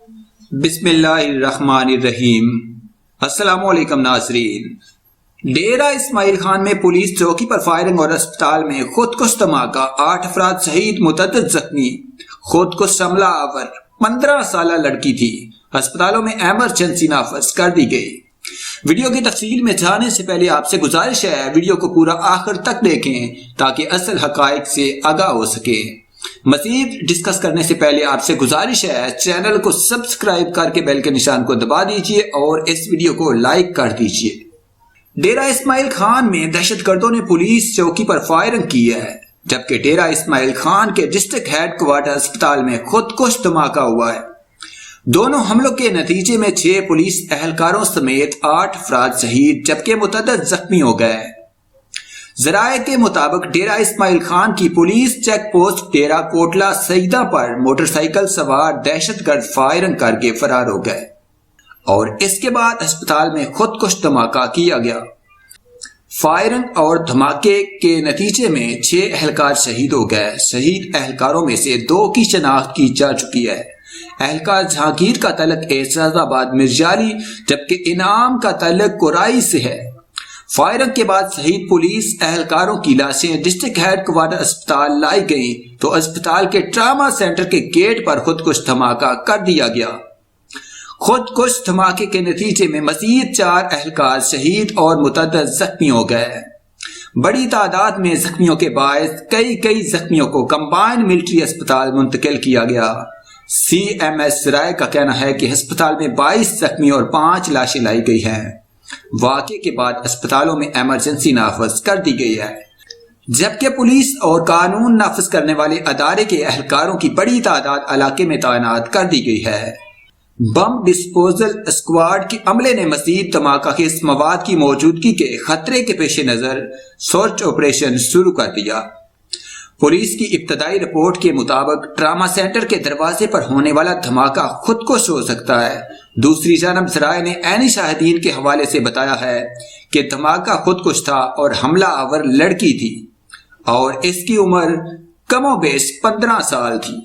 بسم اللہ الرحمن الرحیم۔ السلام علیکم ناظرین۔ ڈیرا اسماعیل خان میں پولیس چوکی پر فائرنگ اور اسپتال میں خودکش دھماکہ، 8 افراد شہید، متعدد زخمی۔ خودکش حملہ آور 15 سالہ لڑکی تھی، ہسپتالوں میں ایمرجنسی نافذ کر دی گئی۔ ویڈیو کی تفصیل میں جانے سے پہلے آپ سے گزارش ہے ویڈیو کو پورا آخر تک دیکھیں تاکہ اصل حقائق سے آگاہ ہو سکے۔ مزید ڈسکس کرنے سے پہلے آپ سے گزارش ہے چینل کو سبسکرائب کر کے بیل کے نشان کو دبا دیجئے اور اس ویڈیو کو لائک کر دیجئے۔ ڈیرا اسماعیل خان میں دہشت گردوں نے پولیس چوکی پر فائرنگ کی ہے، جبکہ ڈیرا اسماعیل خان کے ڈسٹرکٹ ہیڈ کوارٹر اسپتال میں خودکش دھماکہ ہوا ہے۔ دونوں حملوں کے نتیجے میں 6 پولیس اہلکاروں سمیت 8 افراد شہید جبکہ متعدد زخمی ہو گئے۔ ذرائع کے مطابق ڈیرا اسماعیل خان کی پولیس چیک پوسٹ ڈیرا کوٹلہ سیدہ پر موٹر سائیکل سوار دہشت گرد فائرنگ کر کے فرار ہو گئے اور اس کے بعد اسپتال میں خودکش دھماکہ کیا گیا۔ فائرنگ اور دھماکے کے نتیجے میں 6 اہلکار شہید ہو گئے۔ شہید اہلکاروں میں سے 2 کی شناخت کی جا چکی ہے۔ اہلکار جہانگیر کا تعلق اعجاز آباد مرجاری جبکہ انعام کا تعلق کورائی سے ہے۔ فائرنگ کے بعد شہید پولیس اہلکاروں کی لاشیں ڈسٹرکٹ ہیڈ کوارٹر اسپتال لائی گئیں تو اسپتال کے ٹراما سینٹر کے گیٹ پر خودکش دھماکہ کر دیا گیا۔ خودکش دھماکے کے نتیجے میں مزید 4 اہلکار شہید اور متعدد زخمی ہو گئے۔ بڑی تعداد میں زخمیوں کے باعث کئی زخمیوں کو کمبائنڈ ملٹری اسپتال منتقل کیا گیا۔ CMS ذرائع کا کہنا ہے کہ ہسپتال میں 22 زخمی اور 5 لاشیں لائی گئی ہیں۔ واقعے کے بعد اسپتالوں میں ایمرجنسی نافذ کر دی گئی ہے، جبکہ پولیس اور قانون نافذ کرنے والے ادارے کے اہلکاروں کی بڑی تعداد علاقے میں تعینات کر دی گئی ہے۔ بم ڈسپوزل اسکواڈ کے عملے نے مزید دھماکہ خیز مواد کی موجودگی کے خطرے کے پیش نظر سرچ آپریشن شروع کر دیا۔ پولیس کی ابتدائی رپورٹ کے مطابق ٹراما سینٹر کے دروازے پر ہونے والا دھماکہ خودکش ہو سکتا ہے۔ دوسری جانب ذرائع نے عینی شاہدین کے حوالے سے بتایا ہے کہ دھماکہ خودکش تھا اور حملہ آور لڑکی تھی اور اس کی عمر کم و بیش 15 سال تھی۔